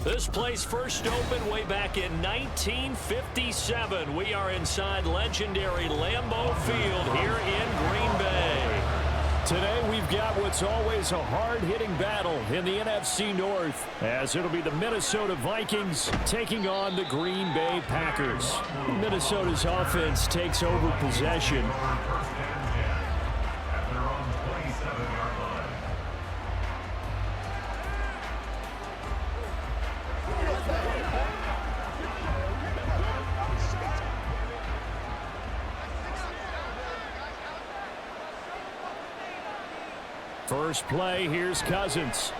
This place first opened way back in 1957. We are inside legendary Lambeau Field here in Green Bay. Today we've got what's always a hard-hitting battle in the NFC North, as it'll be the Minnesota Vikings taking on the Green Bay Packers. Minnesota's offense takes over possession. First play, here's Cousins.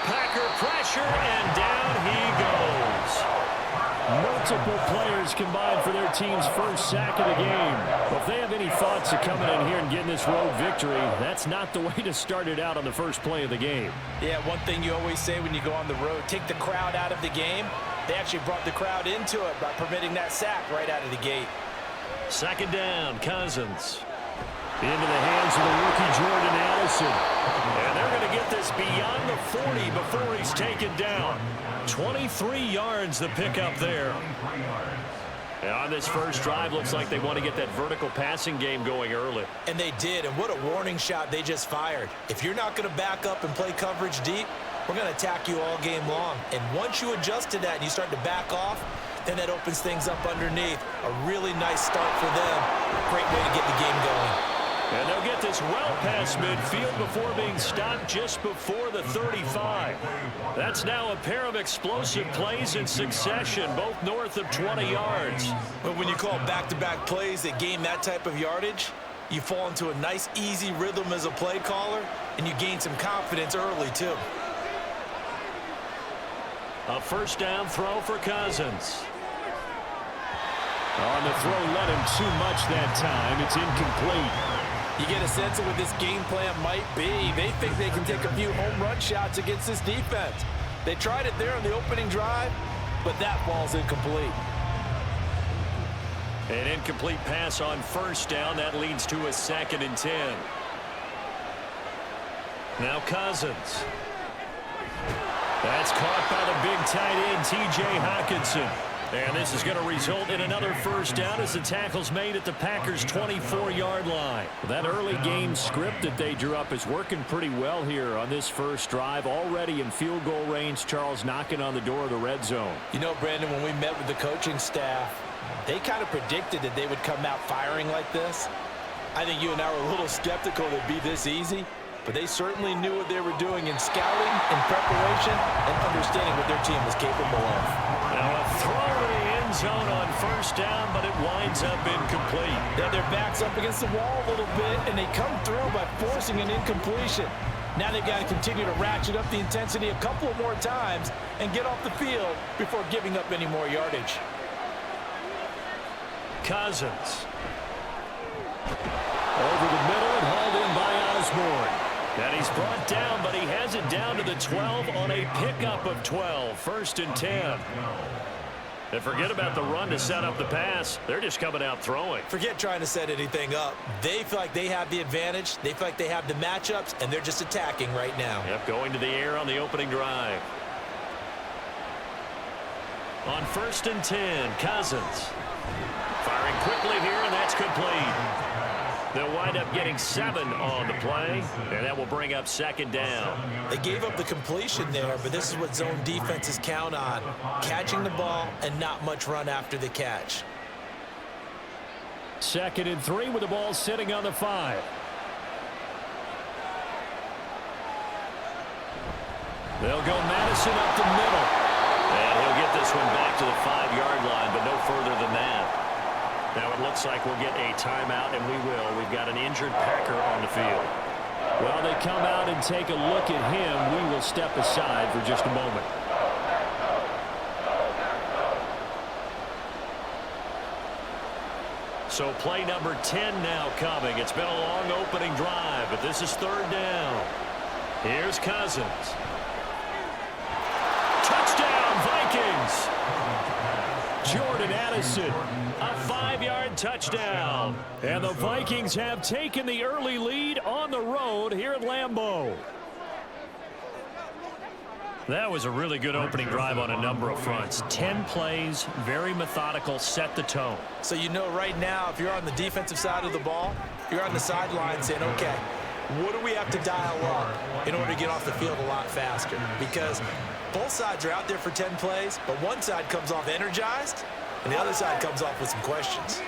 Packer pressure, and down he goes. Multiple players combined for their team's first sack of the game. Well, if they have any thoughts of coming in here and getting this road victory, that's not the way to start it out on the first play of the game. Yeah, one thing you always say when you go on the road, take the crowd out of the game. They actually brought the crowd into it by permitting that sack right out of the gate. Second down, Cousins. Into the hands of the rookie Jordan Addison. And they're going to get this beyond the 40 before he's taken down. 23 yards the pickup there. And on this first drive, looks like they want to get that vertical passing game going early. And they did, and what a warning shot they just fired. If you're not going to back up and play coverage deep, we're going to attack you all game long. And once you adjust to that and you start to back off, then that opens things up underneath. A really nice start for them. Great way to get the game going. And they'll get this well past midfield before being stopped just before the 35. That's now a pair of explosive plays in succession, both north of 20 yards. But when you call back-to-back plays that gain that type of yardage, you fall into a nice, easy rhythm as a play caller, and you gain some confidence early, too. A first down throw for Cousins. On the throw, let him too much that time. It's incomplete. You get a sense of what this game plan might be. They think they can take a few home run shots against this defense. They tried it there on the opening drive, but that ball's incomplete. An incomplete pass on first down. That leads to a 2nd and 10. Now Cousins. That's caught by the big tight end, T.J. Hockenson. And this is going to result in another first down as the tackle's made at the Packers' 24-yard line. That early game script that they drew up is working pretty well here on this first drive. Already in field goal range, Charles knocking on the door of the red zone. You know, Brandon, when we met with the coaching staff, they kind of predicted that they would come out firing like this. I think you and I were a little skeptical that it'd be this easy, but they certainly knew what they were doing in scouting, in preparation, and understanding what their team was capable of. Now a throw to the end zone on first down, but it winds up incomplete. Yeah, their back's up against the wall a little bit, and they come through by forcing an incompletion. Now they've got to continue to ratchet up the intensity a couple of more times and get off the field before giving up any more yardage. Cousins. Over the middle and hauled in by Osborne. And he's brought down, but he has it down to the 12 on a pickup of 12. 1st and 10. And forget about the run to set up the pass. They're just coming out throwing. Forget trying to set anything up. They feel like they have the advantage. They feel like they have the matchups, and they're just attacking right now. Yep, going to the air on the opening drive. On 1st and 10, Cousins. Firing quickly here, and that's complete. They'll wind up getting 7 on the play, and that will bring up 2nd down. They gave up the completion there, but this is what zone defenses count on. Catching the ball and not much run after the catch. 2nd and 3 with the ball sitting on the 5. They'll go Madison up the middle. And he'll get this one back to the 5-yard line, but no further than that. Now it looks like we'll get a timeout, and we will. We've got an injured Packer on the field. Well, they come out and take a look at him. We will step aside for just a moment. So play number 10 now coming. It's been a long opening drive, but this is 3rd down. Here's Cousins. Touchdown, Vikings! Jordan Addison, a 5-yard touchdown. And the Vikings have taken the early lead on the road here at Lambeau. That was a really good opening drive on a number of fronts. 10 plays, very methodical, set the tone. So you know right now, if you're on the defensive side of the ball, you're on the sideline saying, okay, what do we have to dial up in order to get off the field a lot faster? Because both sides are out there for 10 plays, but one side comes off energized, and the other side comes off with some questions.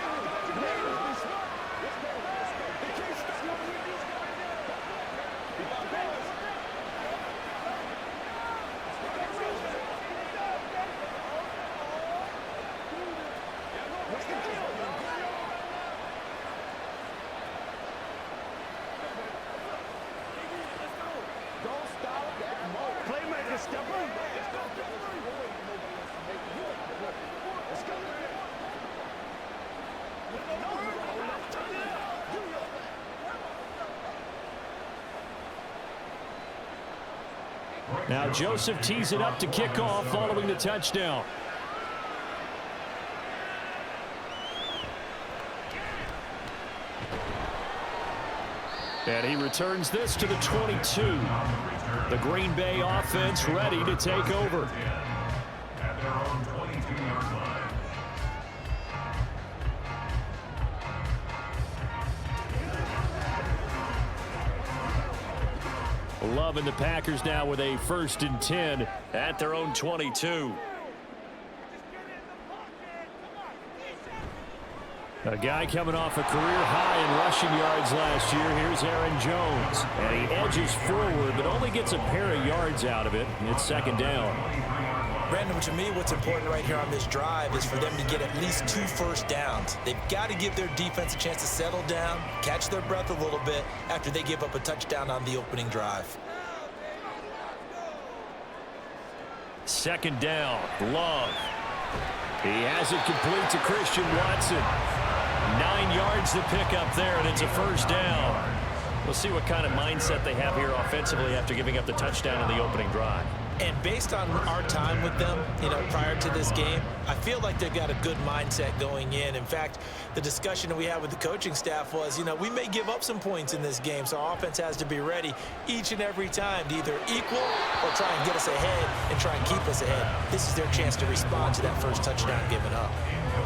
Now Joseph tees it up to kick off following the touchdown. And he returns this to the 22. The Green Bay offense ready to take over. At their own 22-yard line. Love and the Packers now with a 1st and 10 at their own 22. A guy coming off a career high in rushing yards last year. Here's Aaron Jones. And he edges forward, but only gets a pair of yards out of it. It's 2nd down. Brandon, to me, what's important right here on this drive is for them to get at least 2 first downs. They've got to give their defense a chance to settle down, catch their breath a little bit after they give up a touchdown on the opening drive. 2nd down, Love. He has it complete to Christian Watson. 9 yards to pick up there, and it's a 1st down. We'll see what kind of mindset they have here offensively after giving up the touchdown in the opening drive. And based on our time with them, prior to this game, I feel like they've got a good mindset going in. In fact, the discussion that we had with the coaching staff was, we may give up some points in this game, so our offense has to be ready each and every time to either equal or try and get us ahead and try and keep us ahead. This is their chance to respond to that first touchdown given up.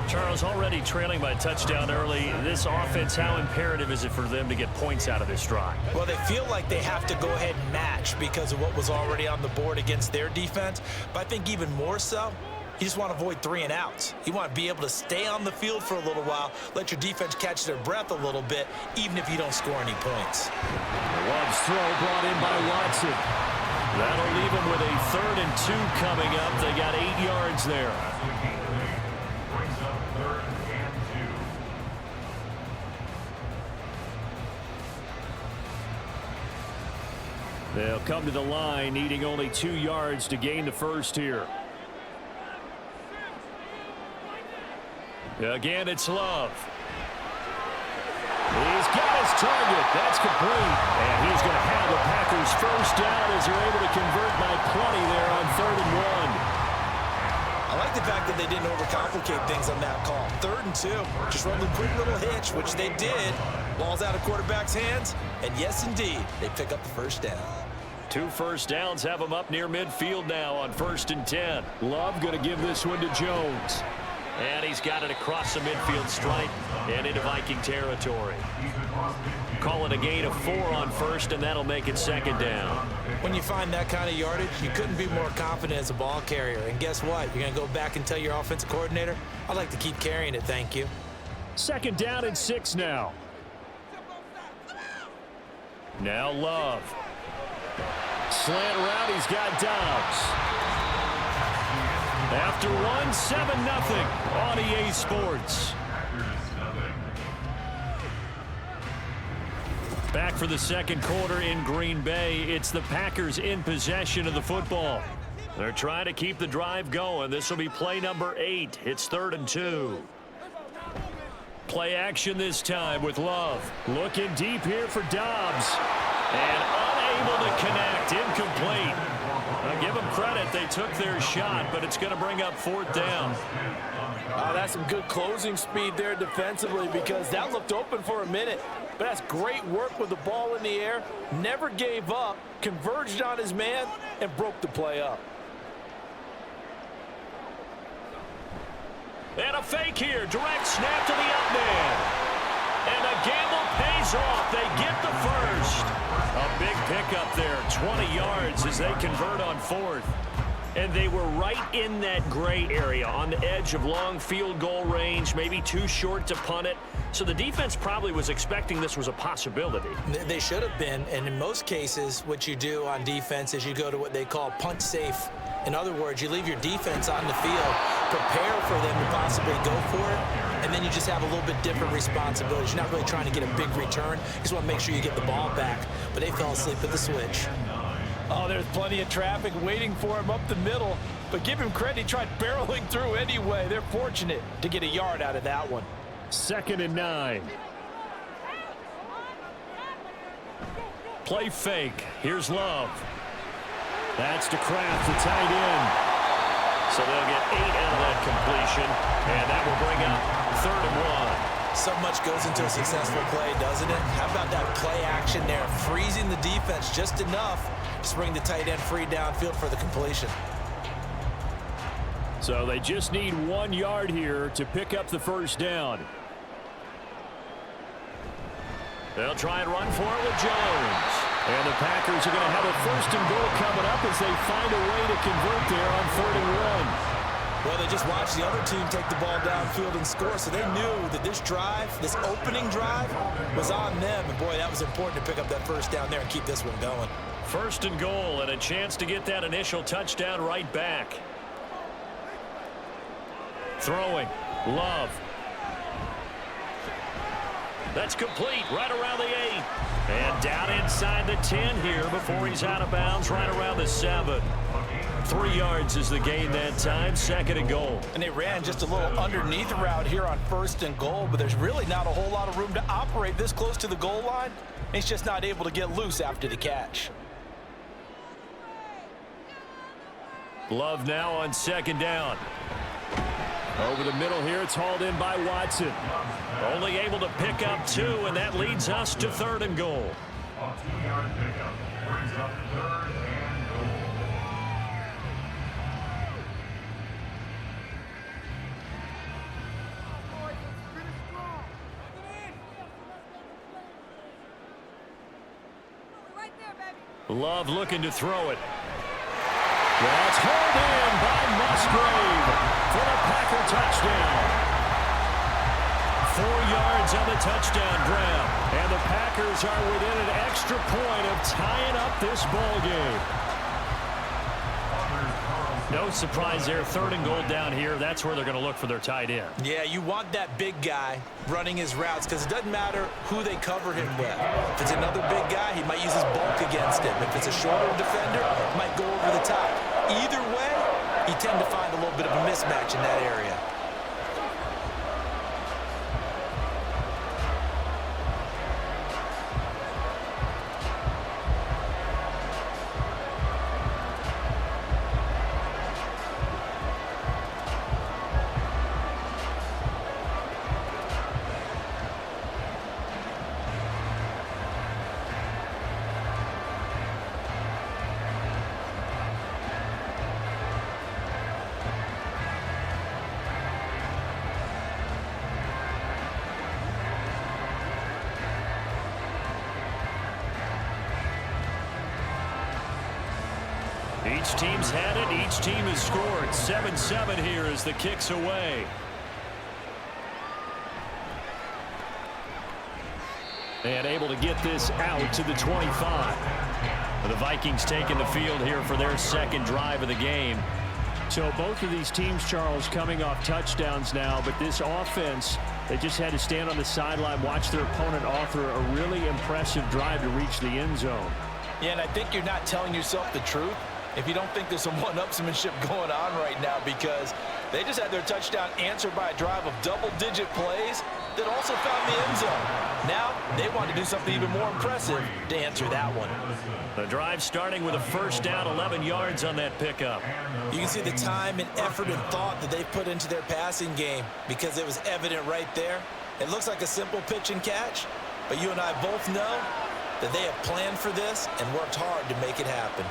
Charles, already trailing by a touchdown early. This offense, how imperative is it for them to get points out of this drive? Well, they feel like they have to go ahead and match because of what was already on the board against their defense. But I think even more so, you just want to avoid 3 and outs. You want to be able to stay on the field for a little while, let your defense catch their breath a little bit, even if you don't score any points. Love's throw brought in by Watson. That'll leave them with a 3rd and 2 coming up. They got 8 yards there. They'll come to the line, needing only 2 yards to gain the first here. Again, it's Love. He's got his target. That's complete. And he's going to have the Packers first down as they're able to convert by plenty there on 3rd and 1. I like the fact that they didn't overcomplicate things on that call. 3rd and 2. Just run the quick little hitch, which they did. Ball's out of quarterback's hands. And yes, indeed, they pick up the first down. 2 first downs have them up near midfield now on 1st and 10. Love going to give this one to Jones. And he's got it across the midfield stripe and into Viking territory. Call it a gain of 4 on 1st, and that'll make it 2nd down. When you find that kind of yardage, you couldn't be more confident as a ball carrier. And guess what? You're going to go back and tell your offensive coordinator, I'd like to keep carrying it, thank you. 2nd down and 6 now. Now Love. Slant route, he's got Dobbs. After 1, 7-0 on EA Sports. Back for the 2nd quarter in Green Bay. It's the Packers in possession of the football. They're trying to keep the drive going. This will be play number 8. It's 3rd and 2. Play action this time with Love. Looking deep here for Dobbs. And unable to connect. Incomplete. Now give them credit. They took their shot, but it's going to bring up 4th down. That's some good closing speed there defensively because that looked open for a minute. But that's great work with the ball in the air. Never gave up, converged on his man, and broke the play up. And a fake here. Direct snap to the up man. And the gamble pays off. They get the first. A big pickup there. 20 yards as they convert on fourth. And they were right in that gray area on the edge of long field goal range, maybe too short to punt it. So the defense probably was expecting this was a possibility. They should have been, and in most cases, what you do on defense is you go to what they call punt safe. In other words, you leave your defense on the field, prepare for them to possibly go for it, and then you just have a little bit different responsibilities. You're not really trying to get a big return. You just want to make sure you get the ball back. But they fell asleep at the switch. Oh, there's plenty of traffic waiting for him up the middle. But give him credit, he tried barreling through anyway. They're fortunate to get a yard out of that one. 2nd and 9. Play fake. Here's Love. That's to Kraft, the tight end. So they'll get 8 out of that completion. And that will bring up 3rd and 1. So much goes into a successful play, doesn't it? How about that play action there? Freezing the defense just enough to bring the tight end free downfield for the completion. So they just need 1 yard here to pick up the first down. They'll try and run for it with Jones. And the Packers are going to have a 1st and goal coming up as they find a way to convert there on 3rd and 1. Well, they just watched the other team take the ball downfield and score, so they knew that this drive, this opening drive, was on them. And, boy, that was important to pick up that first down there and keep this one going. 1st and goal and a chance to get that initial touchdown right back. Throwing. Love. That's complete right around the 8. And down inside the 10 here before he's out of bounds right around the 7. 3 yards is the gain that time. 2nd and goal. And they ran just a little underneath route here on 1st and goal, but there's really not a whole lot of room to operate this close to the goal line. He's just not able to get loose after the catch. Love now on 2nd down. Over the middle here, it's hauled in by Watson. Only able to pick up 2, and that leads us to 3rd and goal. A 2-yard pickup brings up 3rd and goal. Love looking to throw it. That's hauled in by Musgrave for the Packer touchdown. 4 yards on the touchdown grab. And the Packers are within an extra point of tying up this ball game. No surprise there. 3rd and goal down here. That's where they're going to look for their tight end. Yeah, you want that big guy running his routes because it doesn't matter who they cover him with. If it's another big guy, he might use his bulk against him. If it's a shorter defender, he might go over the top. Either way, you tend to find a little bit of a mismatch in that area. Each team's had it. Each team has scored. 7-7 here as the kick's away. And able to get this out to the 25. The Vikings taking the field here for their 2nd drive of the game. So both of these teams, Charles, coming off touchdowns now, but this offense, they just had to stand on the sideline, watch their opponent offer a really impressive drive to reach the end zone. Yeah, and I think you're not telling yourself the truth if you don't think there's some one-upsmanship going on right now, because they just had their touchdown answered by a drive of double-digit plays that also found the end zone. Now they want to do something even more impressive to answer that one. The drive starting with a 1st down, 11 yards on that pickup. You can see the time and effort and thought that they've put into their passing game because it was evident right there. It looks like a simple pitch and catch, But you and I both know that they have planned for this and worked hard to make it happen.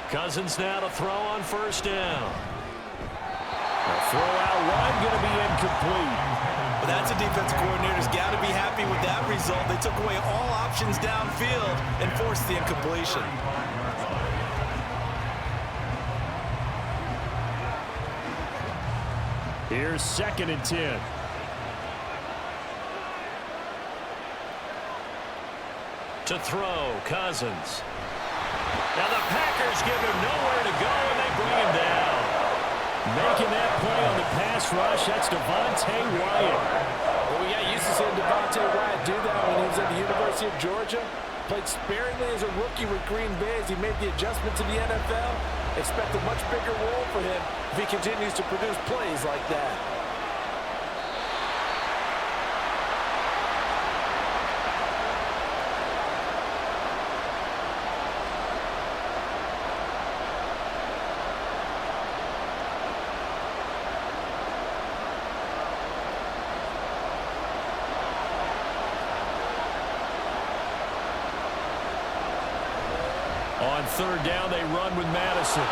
Cousins now to throw on first down. A throw out wide, going to be incomplete. But that's a defense coordinator's got to be happy with that result. They took away all options downfield and forced the incompletion. Here's 2nd and 10. To throw, Cousins. Now the Packers give him nowhere to go, and they bring him down. Making that play on the pass rush, that's Devontae Wyatt. Well, we got used to seeing Devontae Wyatt do that when he was at the University of Georgia. Played sparingly as a rookie with Green Bay as he made the adjustment to the NFL. Expect a much bigger role for him if he continues to produce plays like that. On 3rd down, they run with Madison.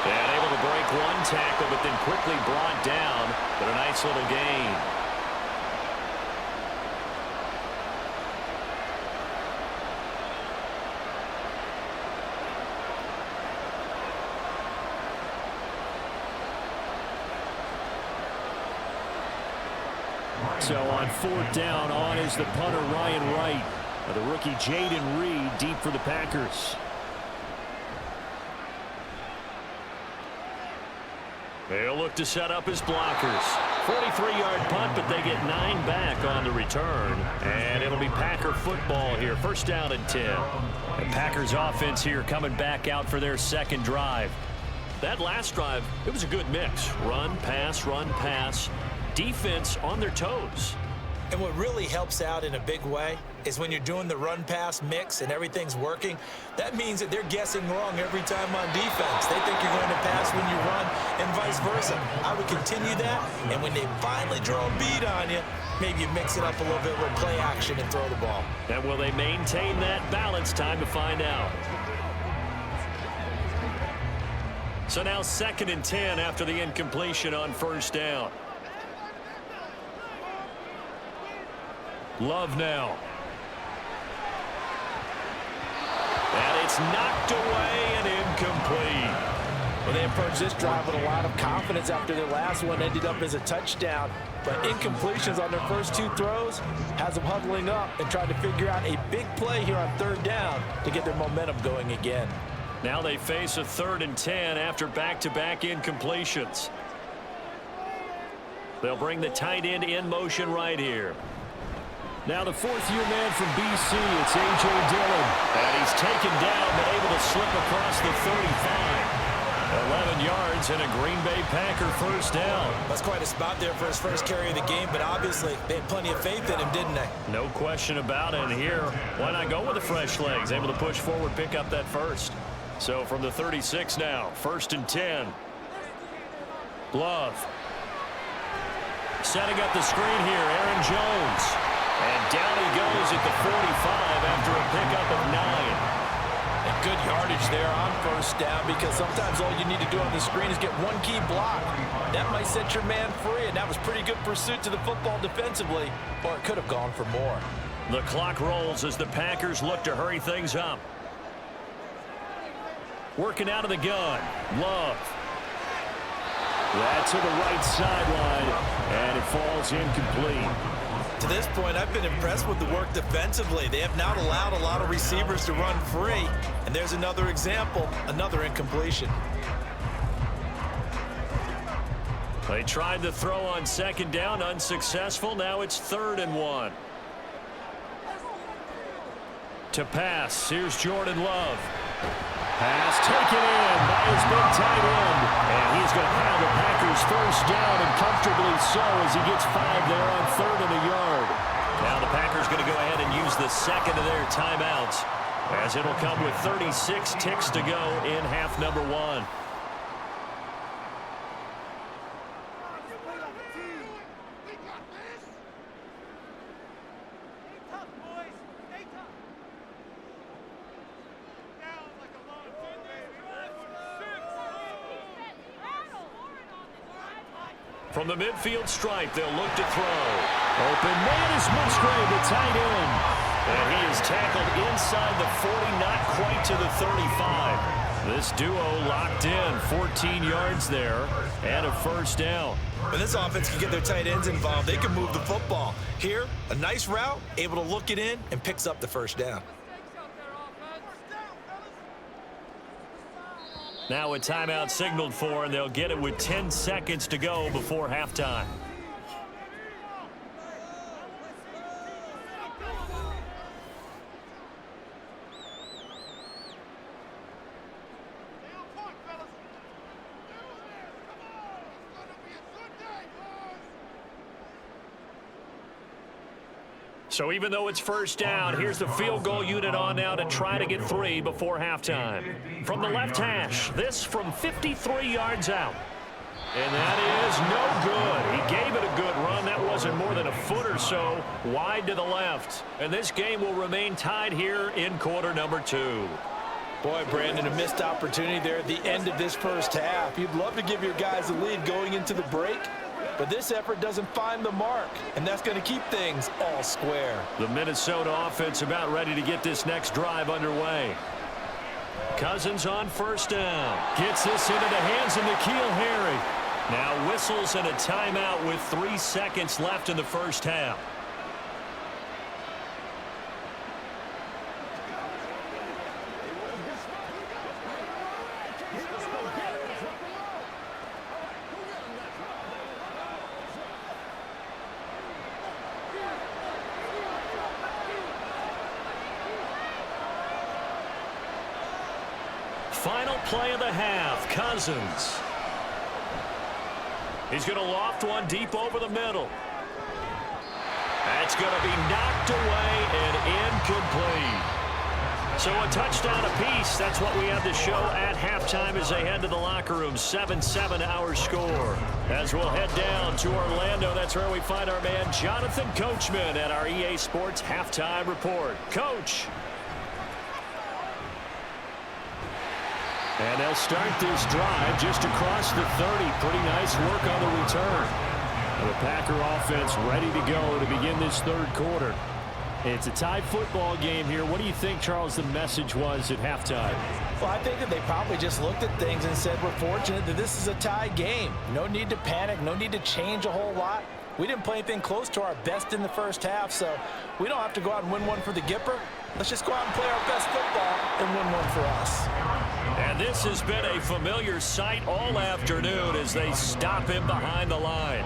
And able to break one tackle, but then quickly brought down. But a nice little gain. So on 4th down, on is the punter Ryan Wright. The rookie Jaden Reed deep for the Packers. They'll look to set up his blockers. 43-yard punt, but they get 9 back on the return. And it'll be Packer football here. 1st down and 10. The Packers offense here coming back out for their 2nd drive. That last drive, it was a good mix. Run, pass, defense on their toes. And what really helps out in a big way is when you're doing the run-pass mix and everything's working, that means that they're guessing wrong every time on defense. They think you're going to pass when you run and vice versa. I would continue that, and when they finally draw a beat on you, maybe you mix it up a little bit with play action and throw the ball. And will they maintain that balance? Time to find out. So now 2nd and 10 after the incompletion on 1st down. Love now. And it's knocked away and incomplete. Well, they approached this drive with a lot of confidence after their last one ended up as a touchdown. But incompletions on their first 2 throws has them huddling up and trying to figure out a big play here on 3rd down to get their momentum going again. Now they face a 3rd and 10 after back-to-back incompletions. They'll bring the tight end in motion right here. Now the 4th-year man from BC, it's A.J. Dillon. And he's taken down, but able to slip across the 35. 11 yards and a Green Bay Packer 1st down. That's quite a spot there for his first carry of the game, but obviously they had plenty of faith in him, didn't they? No question about it. And here, why not go with the fresh legs? Able to push forward, pick up that first. So from the 36 now, 1st and 10. Love. Setting up the screen here, Aaron Jones. And down he goes at the 45 after a pickup of 9. And good yardage there on 1st down, because sometimes all you need to do on the screen is get one key block. That might set your man free, and that was pretty good pursuit to the football defensively, or it could have gone for more. The clock rolls as the Packers look to hurry things up. Working out of the gun, Love. That's to the right sideline, and it falls incomplete. To this point, I've been impressed with the work defensively. They have not allowed a lot of receivers to run free. And there's another example, another incompletion. They tried the throw on 2nd down, unsuccessful. Now it's 3rd and 1. To pass, here's Jordan Love. Pass taken in by his big tight end. And he's going to have the Packers 1st down, and comfortably so, as he gets 5 there on 3rd and a yard. Now the Packers going to go ahead and use the 2nd of their timeouts, as it'll come with 36 ticks to go in half number 1. From the midfield stripe, they'll look to throw. Open man is Musgrave, the tight end. And he is tackled inside the 40, not quite to the 35. This duo locked in, 14 yards there, and a first down. When this offense can get their tight ends involved, they can move the football. Here, a nice route, able to look it in, and picks up the first down. Now a timeout signaled for, and they'll get it with 10 seconds to go before halftime. So even though it's first down, here's the field goal unit on now to try to get 3 before halftime. From the left hash, this from 53 yards out. And that is no good. He gave it a good run. That wasn't more than a foot or so wide to the left. And this game will remain tied here in quarter number 2. Boy, Brandon, a missed opportunity there at the end of this first half. You'd love to give your guys a lead going into the break, but this effort doesn't find the mark, and that's going to keep things all square. The Minnesota offense about ready to get this next drive underway. Cousins on first down. Gets this into the hands of N'Keal Harry. Now whistles and a timeout with 3 seconds left in the first half. Final play of the half, Cousins. He's going to loft one deep over the middle. That's going to be knocked away and incomplete. So a touchdown apiece. That's what we have to show at halftime as they head to the locker room. 7-7 our score. As we'll head down to Orlando, that's where we find our man Jonathan Coachman at our EA Sports Halftime Report. Coach. And they'll start this drive just across the 30. Pretty nice work on the return. And the Packer offense ready to go to begin this third quarter. It's a tie football game here. What do you think, Charles, the message was at halftime? Well, I think that they probably just looked at things and said, we're fortunate that this is a tie game. No need to panic. No need to change a whole lot. We didn't play anything close to our best in the first half, so we don't have to go out and win one for the Gipper. Let's just go out and play our best football and win one for us. And this has been a familiar sight all afternoon as they stop him behind the line.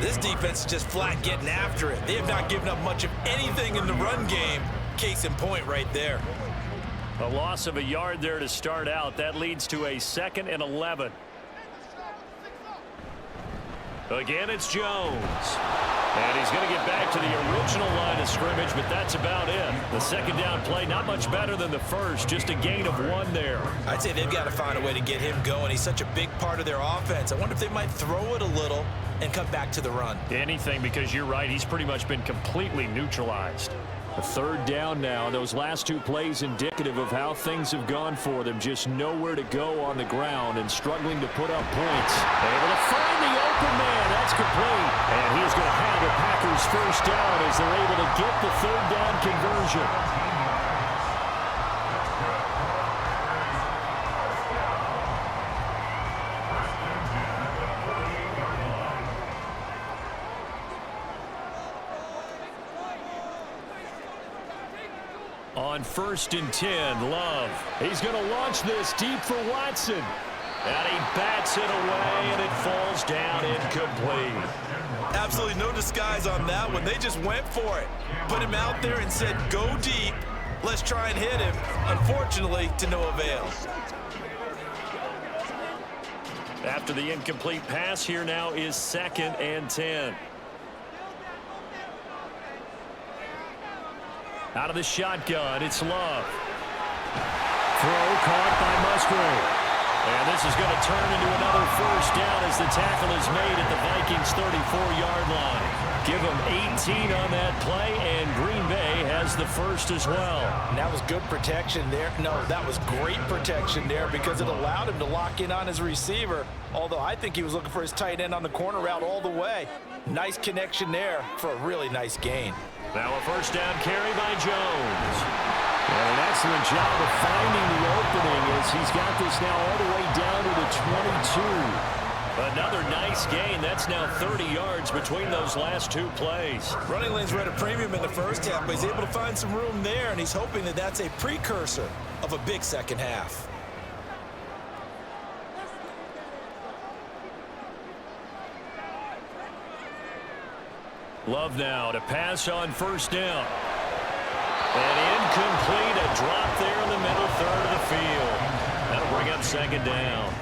This defense is just flat getting after it. They have not given up much of anything in the run game. Case in point right there. A loss of a yard there to start out. That leads to a 2nd and 11. Again, it's Jones. And he's going to get back to the original line of scrimmage, but that's about it. The second down play, not much better than the first, just a gain of 1 there. I'd say they've got to find a way to get him going. He's such a big part of their offense. I wonder if they might throw it a little and come back to the run. Anything, because you're right, he's pretty much been completely neutralized. A third down now. Those last 2 plays indicative of how things have gone for them. Just nowhere to go on the ground and struggling to put up points. Able to find the open man. That's complete. And he's going to have the Packers first down as they're able to get the third down conversion. On 1st and 10, Love. He's going to launch this deep for Watson. And he bats it away, and it falls down incomplete. Absolutely no disguise on that one. They just went for it. Put him out there and said, go deep. Let's try and hit him. Unfortunately, to no avail. After the incomplete pass, here now is 2nd and 10. Out of the shotgun, it's Love. Throw caught by Musgrave. And this is going to turn into another first down as the tackle is made at the Vikings' 34-yard line. Give them 18 on that play, and Green Bay has the first as well. And that was good protection there. No, that was great protection there because it allowed him to lock in on his receiver, although I think he was looking for his tight end on the corner route all the way. Nice connection there for a really nice gain. Now a first down carry by Jones. And an excellent job of finding the opening as he's got this now all the way down to the 22. Another nice gain. That's now 30 yards between those last two plays. Running lanes were at a premium in the first half, but he's able to find some room there, and he's hoping that that's a precursor of a big second half. Love now to pass on first down. And incomplete, a drop there in the middle third of the field. That'll bring up second down.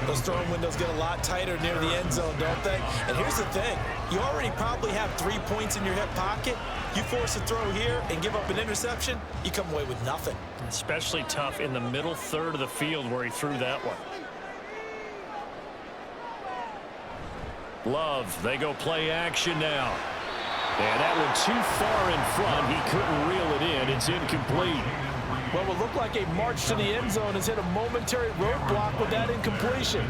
Those throwing windows get a lot tighter near the end zone, don't they? And here's the thing. You already probably have 3 points in your hip pocket. You force a throw here and give up an interception, you come away with nothing. Especially tough in the middle third of the field where he threw that one. Love, they go play action now. And that one too far in front. He couldn't reel it in. It's incomplete. Well, it looked like a march to the end zone has hit a momentary roadblock with that incompletion.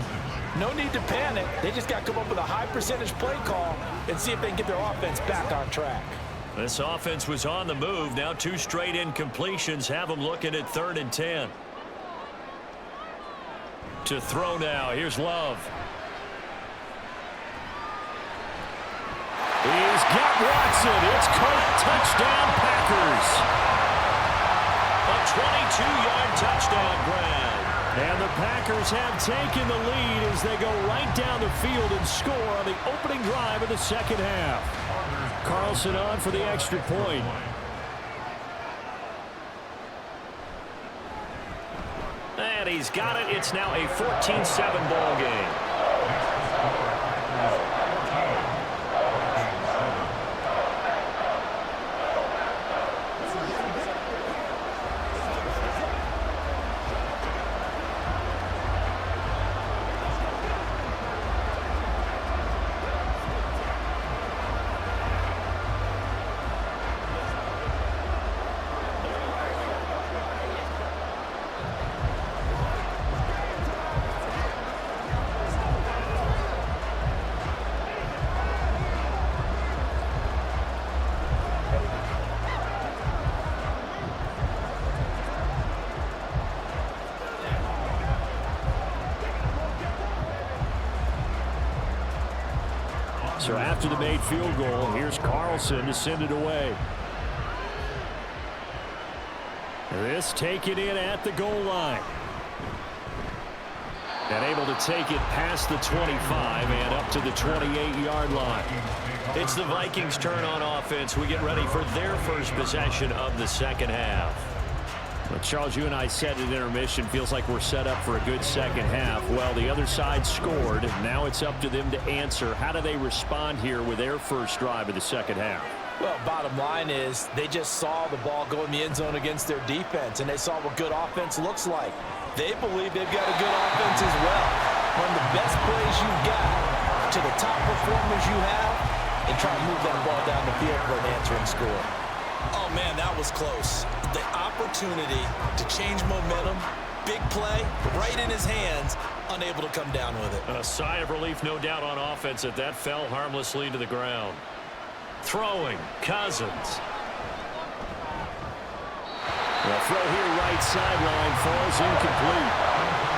No need to panic. They just got to come up with a high percentage play call and see if they can get their offense back on track. This offense was on the move. Now 2 straight incompletions have them looking at 3rd and 10. To throw now. Here's Love. He's got Watson. It's caught. Touchdown, Packers. A 22-yard touchdown grab. And the Packers have taken the lead as they go right down the field and score on the opening drive of the second half. Carlson on for the extra point. And he's got it. It's now a 14-7 ball game. So after the made field goal, here's Carlson to send it away. This taken in at the goal line. And able to take it past the 25 and up to the 28-yard line. It's the Vikings' turn on offense. We get ready for their first possession of the second half. Well, Charles, you and I said at intermission, feels like we're set up for a good second half. Well, the other side scored. Now it's up to them to answer. How do they respond here with their first drive of the second half? Well, bottom line is they just saw the ball go in the end zone against their defense, and they saw what good offense looks like. They believe they've got a good offense as well. One of the best plays you've got to the top performers you have, and try to move that ball down the field for an answering score. Oh, man, that was close. The opportunity to change momentum, big play, right in his hands, unable to come down with it. A sigh of relief, no doubt, on offense that fell harmlessly to the ground. Throwing, Cousins. The throw here, right sideline, falls incomplete.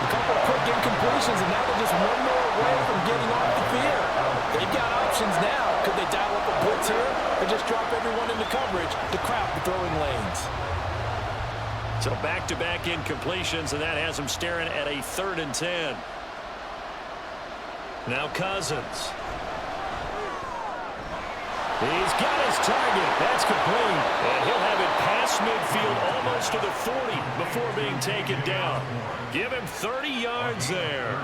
A couple of quick incompletions, and now they're just one more away from getting off the field. They've got options now. Could they dial up a blitz here or just drop everyone into coverage to crowd the throwing lanes? So back-to-back incompletions, and that has them staring at a 3rd and 10. Now Cousins. He's got his target. That's complete. And he'll have it past midfield almost to the 40 before being taken down. Give him 30 yards there.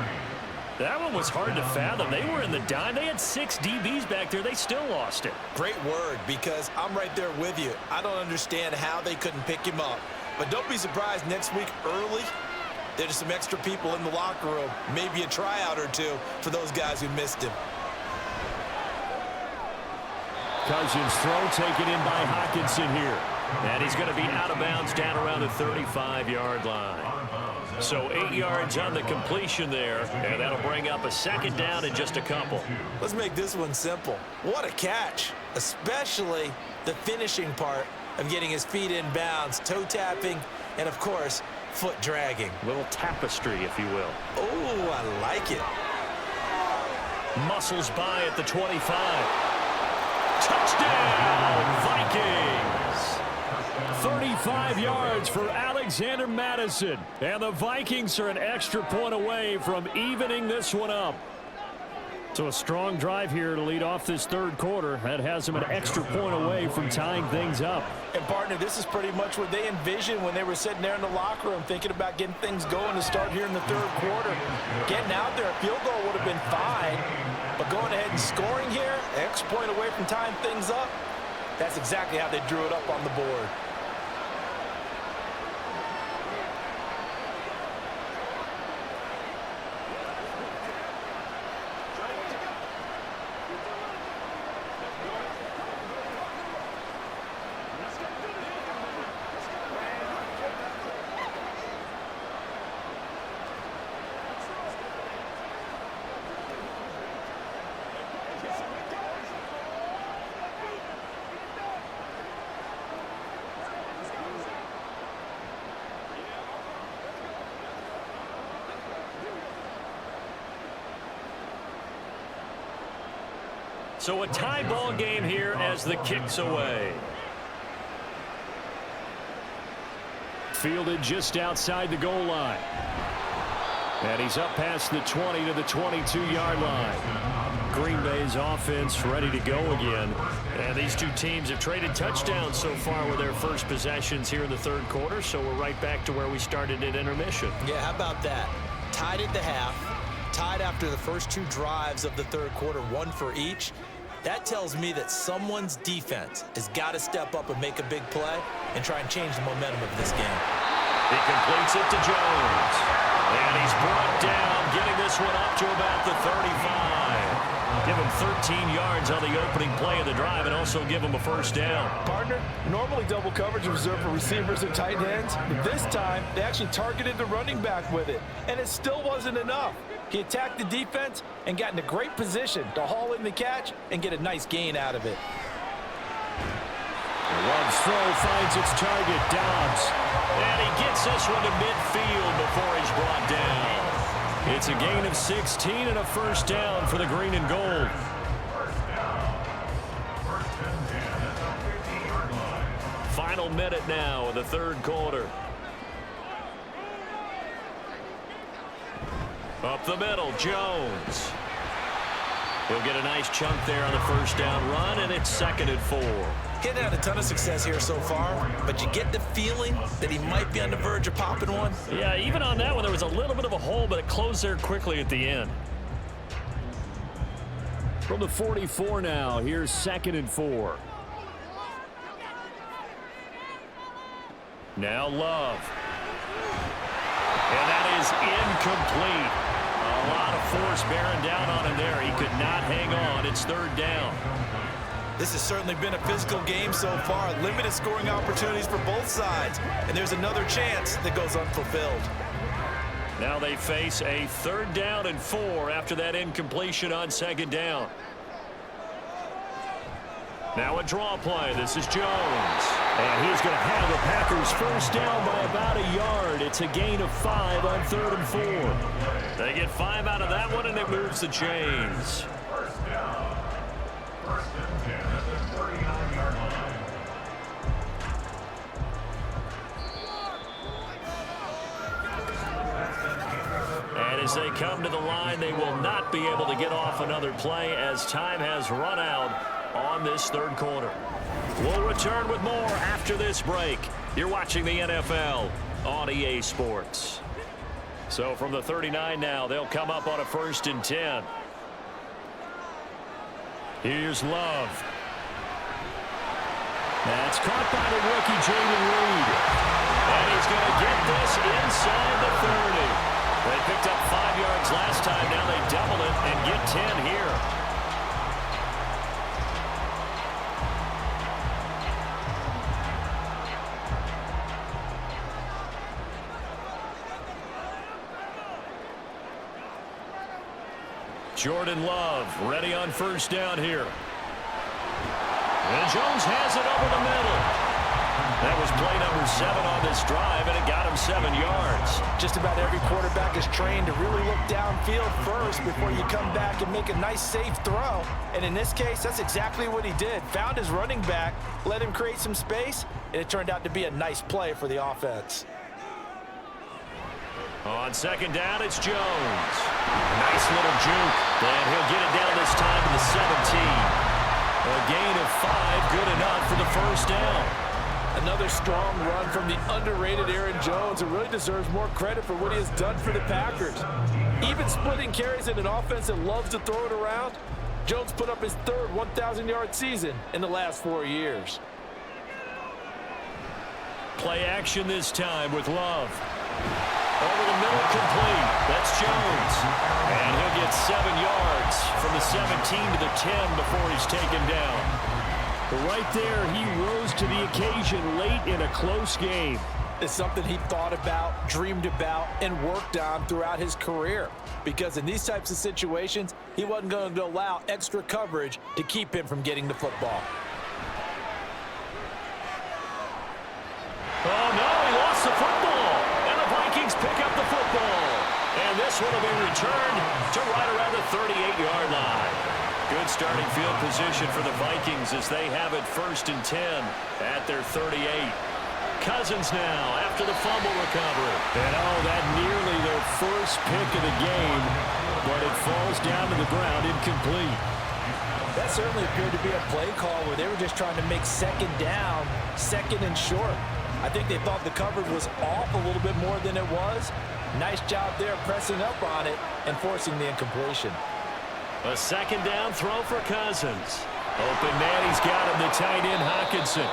That one was hard to fathom. They were in the dime. They had 6 DBs back there. They still lost it. Great word, because I'm right there with you. I don't understand how they couldn't pick him up. But don't be surprised next week early, there's some extra people in the locker room. Maybe a tryout or two for those guys who missed him. Cousins throw taken in by Hockenson here. And he's going to be out of bounds down around the 35-yard line. So 8 yards on the completion there, and that'll bring up a second down in just a couple. Let's make this one simple. What a catch, especially the finishing part of getting his feet in bounds, toe tapping, and of course, foot dragging. A little tapestry, if you will. Oh, I like it. Muscles by at the 25. Touchdown, Vikings! 35 yards for Alexander Madison. And the Vikings are an extra point away from evening this one up. So a strong drive here to lead off this third quarter. That has them an extra point away from tying things up. And, partner, this is pretty much what they envisioned when they were sitting there in the locker room thinking about getting things going to start here in the third quarter. Getting out there, a field goal would have been fine. But going ahead and scoring here, an extra point away from tying things up, that's exactly how they drew it up on the board. So a tie ball game here as the kick's away. Fielded just outside the goal line. And he's up past the 20 to the 22-yard line. Green Bay's offense ready to go again. And these two teams have traded touchdowns so far with their first possessions here in the third quarter. So we're right back to where we started at intermission. Yeah, how about that? Tied at the half, tied after the first two drives of the third quarter, one for each. That tells me that someone's defense has got to step up and make a big play and try and change the momentum of this game. He completes it to Jones. And he's brought down, getting this one up to about the 35. Give him 13 yards on the opening play of the drive and also give him a first down. Partner, normally double coverage is reserved for receivers and tight ends, but this time they actually targeted the running back with it, and it still wasn't enough. He attacked the defense and got in a great position to haul in the catch and get a nice gain out of it. Love's throw finds its target, Dobbs. And he gets this one to midfield before he's brought down. It's a gain of 16 and a first down for the green and gold. Final minute now of the third quarter. Up the middle, Jones. He'll get a nice chunk there on the first down run, and it's 2nd and 4. He hasn't had a ton of success here so far, but you get the feeling that he might be on the verge of popping one. Yeah, even on that one, there was a little bit of a hole, but it closed there quickly at the end. From the 44 now, here's 2nd and 4. Now Love. And that is incomplete. A lot of force bearing down on him there. He could not hang on. It's 3rd down. This has certainly been a physical game so far. Limited scoring opportunities for both sides. And there's another chance that goes unfulfilled. Now they face a 3rd down and 4 after that incompletion on 2nd down. Now a draw play. This is Jones. And he's going to have the Packers first down by about a yard. It's a gain of 5 on 3rd and 4. They get 5 out of that one, and it moves the chains. And as they come to the line, they will not be able to get off another play as time has run out on this third quarter. We'll return with more after this break. You're watching the NFL on EA Sports. So from the 39 now, they'll come up on a 1st and 10. Here's Love. That's caught by the rookie, Jaden Reed. And he's going to get this inside the 30. They picked up 5 yards last time. Now they double it and get 10 here. Jordan Love ready on first down here. And Jones has it over the middle. That was play number 7 on this drive, and it got him 7 yards. Just about every quarterback is trained to really look downfield first before you come back and make a nice, safe throw. And in this case, that's exactly what he did. Found his running back, let him create some space, and it turned out to be a nice play for the offense. On second down, it's Jones. Nice little juke, and he'll get it down this time to the 17. A gain of 5, good enough for the first down. Another strong run from the underrated Aaron Jones, who really deserves more credit for what he has done for the Packers. Even splitting carries in an offense that loves to throw it around, Jones put up his 3rd 1,000-yard season in the last 4 years. Play action this time with Love. Over the middle, complete. That's Jones. And he'll get 7 yards from the 17 to the 10 before he's taken down. Right there, he rose to the occasion late in a close game. It's something he thought about, dreamed about, and worked on throughout his career. Because in these types of situations, he wasn't going to allow extra coverage to keep him from getting the football. Oh, no, he lost the football. And the Vikings pick up the football. And this one will be returned to right around the 38-yard line. Good starting field position for the Vikings as they have it 1st and 10 at their 38. Cousins now after the fumble recovery. And that nearly their first pick of the game, but it falls down to the ground incomplete. That certainly appeared to be a play call where they were just trying to make second down, 2nd and short. I think they thought the coverage was off a little bit more than it was. Nice job there pressing up on it and forcing the incompletion. A 2nd down throw for Cousins. Open man, he's got him, the tight end Hockenson.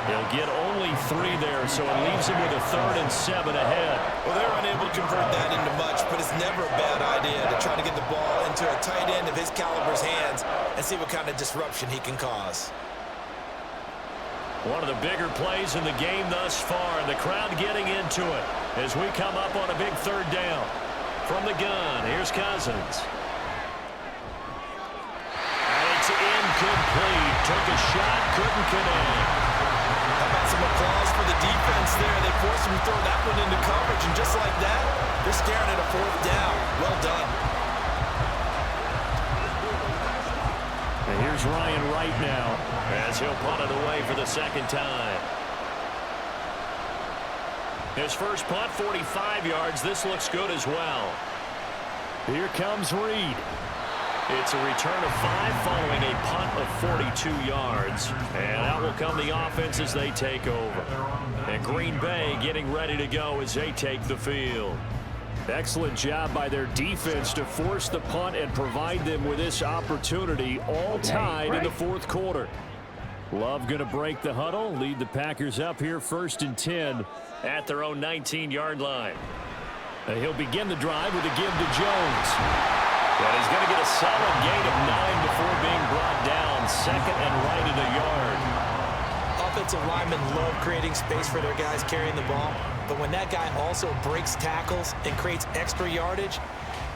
He'll get only 3 there, so it leaves him with a 3rd and 7 ahead. Well, they're unable to convert that into much, but it's never a bad idea to try to get the ball into a tight end of his caliber's hands and see what kind of disruption he can cause. One of the bigger plays in the game thus far, and the crowd getting into it as we come up on a big 3rd down. From the gun, here's Cousins. It's incomplete. Took a shot, couldn't connect. How about some applause for the defense there? They forced him to throw that one into coverage, and just like that, they're staring at a 4th down. Well done. And here's Ryan Wright now as he'll punt it away for the 2nd time. His first punt, 45 yards. This looks good as well. Here comes Reed. It's a return of 5 following a punt of 42 yards. And out will come the offense as they take over. And Green Bay getting ready to go as they take the field. Excellent job by their defense to force the punt and provide them with this opportunity, all tied in the 4th quarter. Love going to break the huddle, lead the Packers up here 1st and 10 at their own 19-yard line. And he'll begin the drive with a give to Jones. And he's going to get a solid gain of 9 before being brought down. 2nd and right at a yard. Offensive linemen love creating space for their guys carrying the ball, but when that guy also breaks tackles and creates extra yardage,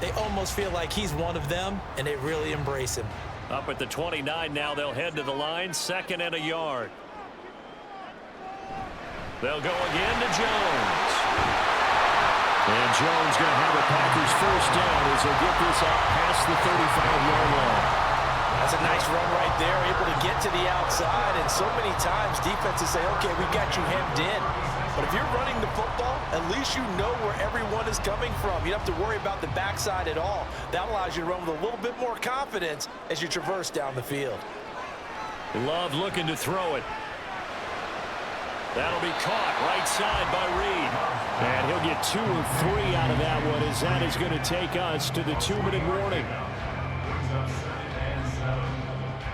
they almost feel like he's one of them, and they really embrace him. Up at the 29 now, they'll head to the line, 2nd and a yard. They'll go again to Jones. And Jones going to have a Packers first down as he'll get this out past the 35-yard line. That's a nice run right there, able to get to the outside. And so many times defenses say, okay, we got you hemmed in. But if you're running the football, at least you know where everyone is coming from. You don't have to worry about the backside at all. That allows you to run with a little bit more confidence as you traverse down the field. Love looking to throw it. That'll be caught right side by Reed. And he'll get 2 or 3 out of that one as that is going to take us to the 2-minute warning.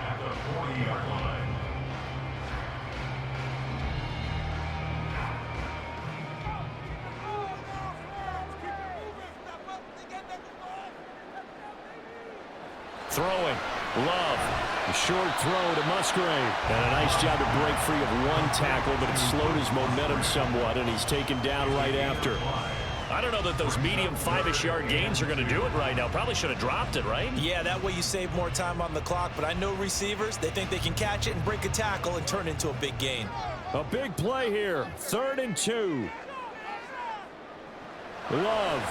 At the 40-yard line. Throwing. Love. A short throw to Musgrave. And a nice job to break free of 1 tackle, but it slowed his momentum somewhat, and he's taken down right after. I don't know that those medium 5-ish yard gains are going to do it right now. Probably should have dropped it, right? Yeah, that way you save more time on the clock. But I know receivers, they think they can catch it and break a tackle and turn it into a big gain. A big play here. 3rd and 2. Love.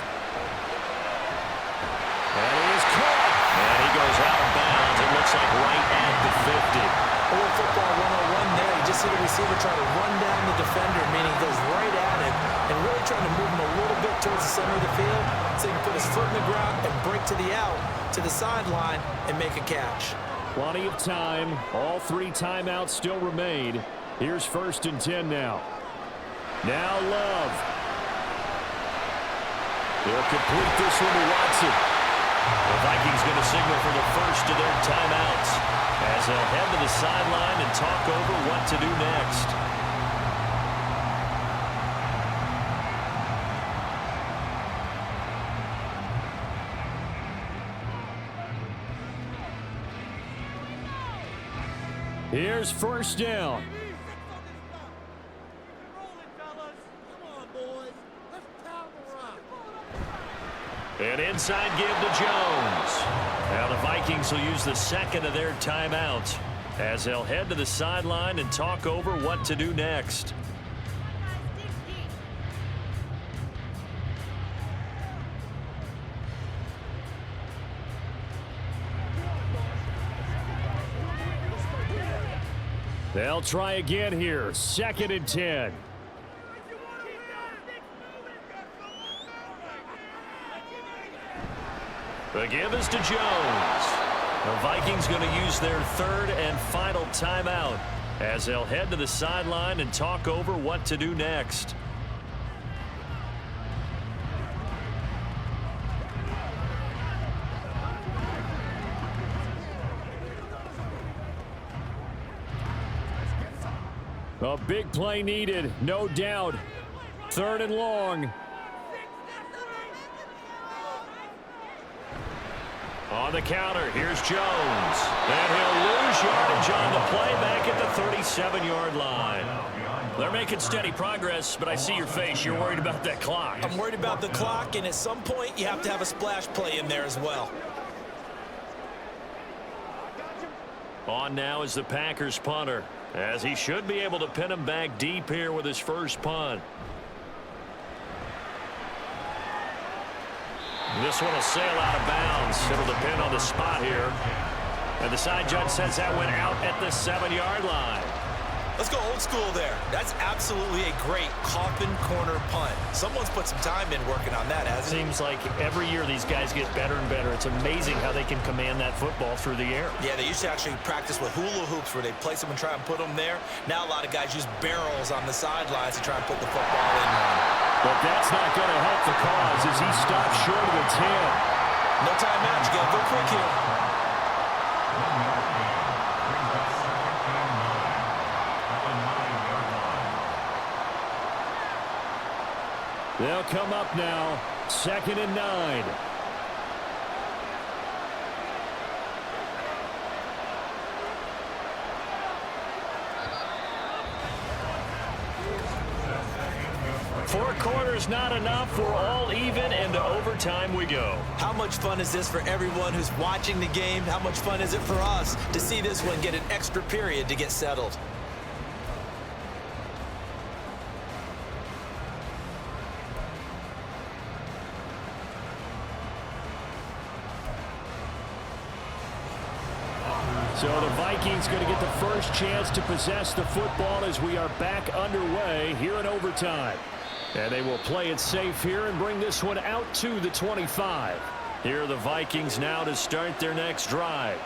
And he is caught. And he goes out of bounds. It looks like right at the 50. Old football 101 there. You just see the receiver try to run down the defender, meaning he goes right at him and really trying to move him a little bit towards the center of the field so he can put his foot in the ground and break to the out, to the sideline, and make a catch. Plenty of time. All 3 timeouts still remain. Here's 1st and 10 now. Now Love. They'll complete this one to Watson. The Vikings going to signal for the first of their timeouts as they'll head to the sideline and talk over what to do next. Here's 1st down. An inside give to Jones. Now the Vikings will use the 2nd of their timeouts as they'll head to the sideline and talk over what to do next. They'll try again here. 2nd and 10. The give is to Jones. The Vikings going to use their 3rd and final timeout as they'll head to the sideline and talk over what to do next. A big play needed, no doubt. 3rd and long. On the counter, here's Jones. And he'll lose yardage on the play back at the 37-yard line. They're making steady progress, but I see your face. You're worried about that clock. I'm worried about the clock, and at some point, you have to have a splash play in there as well. On now is the Packers punter, as he should be able to pin him back deep here with his first punt. This one will sail out of bounds. It'll depend on the spot here. And the side judge says that went out at the 7-yard line. Let's go old school there. That's absolutely a great coffin corner punt. Someone's put some time in working on that, hasn't it? Seems like every year these guys get better and better. It's amazing how they can command that football through the air. Yeah, they used to actually practice with hula hoops where they place them and try and put them there. Now a lot of guys use barrels on the sidelines to try and put the football in. But that's not going to help the cause as he stops short of the 10. No timeout. You got to go quick here. They'll come up now. 2nd and 9. Four quarters not enough. We're all even, and to overtime we go. How much fun is this for everyone who's watching the game? How much fun is it for us to see this one get an extra period to get settled? So the Vikings going to get the first chance to possess the football as we are back underway here in overtime. And they will play it safe here and bring this one out to the 25. Here are the Vikings now to start their next drive.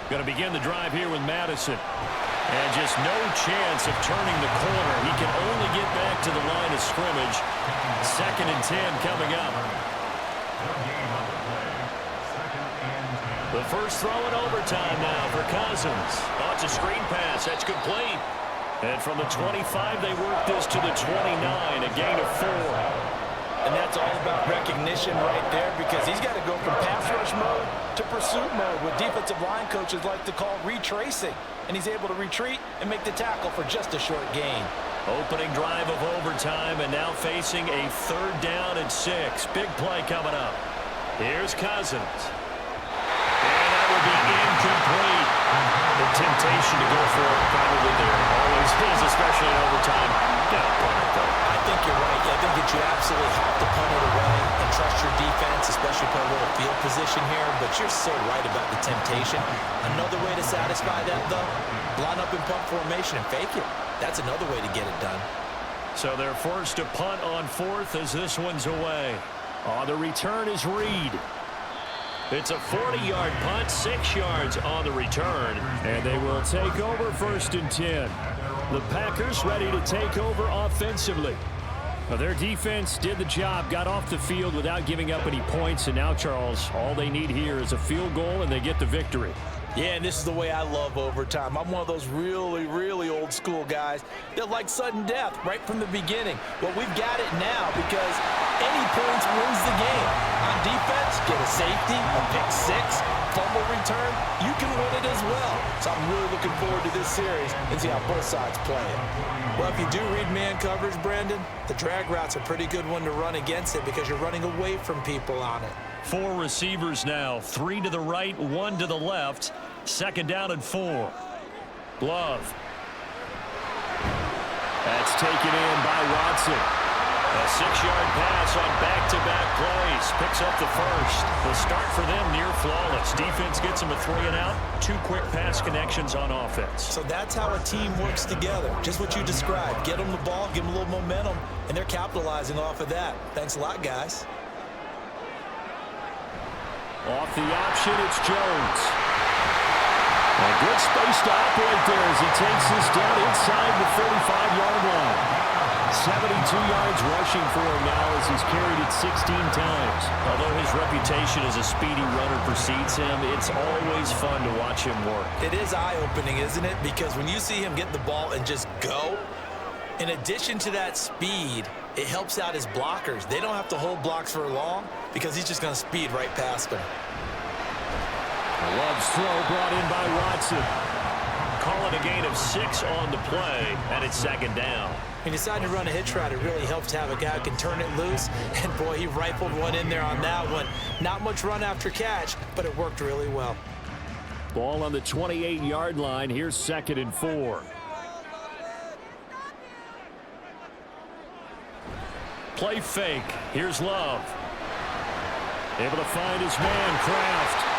Going to begin the drive here with Madison. And just no chance of turning the corner. He can only get back to the line of scrimmage. 2nd and 10 coming up. The first throw in overtime now for Cousins. Oh, it's a screen pass. That's complete. And from the 25, they work this to the 29, a gain of 4. And that's all about recognition right there because he's got to go from pass rush mode to pursuit mode, what defensive line coaches like to call retracing. And he's able to retreat and make the tackle for just a short gain. Opening drive of overtime, and now facing a 3rd down and 6. Big play coming up. Here's Cousins. And that will be incomplete. The temptation to go for it probably there always is, especially in overtime. Got to punt it, though. I think you're right. I think that you absolutely have to punt it away and trust your defense, especially put a little field position here. But you're so right about the temptation. Another way to satisfy that, though, line up in punt formation and fake it. That's another way to get it done. So they're forced to punt on 4th as this one's away. On the return is Reed. It's a 40-yard punt, 6 yards on the return. And they will take over 1st and 10. The Packers ready to take over offensively. Now, their defense did the job, got off the field without giving up any points. And now, Charles, all they need here is a field goal, and they get the victory. Yeah, and this is the way I love overtime. I'm one of those really, really old school guys that like sudden death right from the beginning. Well, we've got it now because any points wins the game. On defense, get a safety, a pick 6, fumble return, you can win it as well. So I'm really looking forward to this series and see how both sides play it. Well, if you do read man coverage, Brandon, the drag route's a pretty good one to run against it because you're running away from people on it. 4 receivers now, 3 to the right, 1 to the left. 2nd down and 4. Love. That's taken in by Watson. A 6-yard pass on back-to-back plays. Picks up the first. The start for them near flawless. Defense gets them a 3 and out. 2 quick pass connections on offense. So that's how a team works together. Just what you described. Get them the ball, give them a little momentum, and they're capitalizing off of that. Thanks a lot, guys. Off the option, it's Jones. A good space to operate there as he takes this down inside the 35-yard line. 72 yards rushing for him now as he's carried it 16 times. Although his reputation as a speedy runner precedes him, it's always fun to watch him work. It is eye-opening, isn't it? Because when you see him get the ball and just go, in addition to that speed, it helps out his blockers. They don't have to hold blocks for long because he's just going to speed right past them. Love's throw brought in by Watson. Calling a gain of 6 on the play, and it's 2nd down. When you decide to run a hitch route, it really helps to have a guy who can turn it loose. And, boy, he rifled one in there on that one. Not much run after catch, but it worked really well. Ball on the 28-yard line. Here's 2nd and 4. Play fake. Here's Love. Able to find his man, Kraft.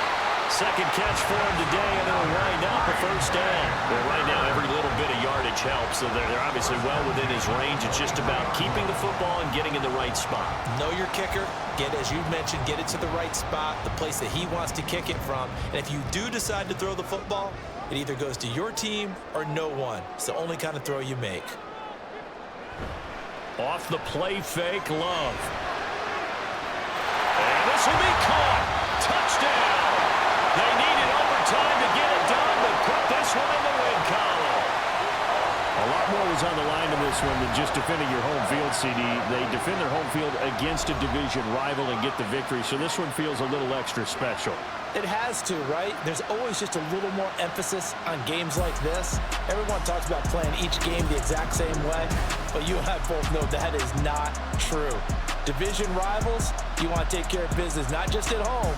2nd catch for him today, and it'll wind up a 1st down. Well, right now, every little bit of yardage helps, so they're obviously well within his range. It's just about keeping the football and getting in the right spot. Know your kicker. Get, as you mentioned, get it to the right spot, the place that he wants to kick it from. And if you do decide to throw the football, it either goes to your team or no one. It's the only kind of throw you make. Off the play fake, Love. And this will be caught. Touchdown. They needed overtime to get it done, but put this one in the win column. A lot more was on the line in this one than just defending your home field, CD. They defend their home field against a division rival and get the victory, so this one feels a little extra special. It has to, right? There's always just a little more emphasis on games like this. Everyone talks about playing each game the exact same way, but you and I both know that is not true. Division rivals, you want to take care of business, not just at home,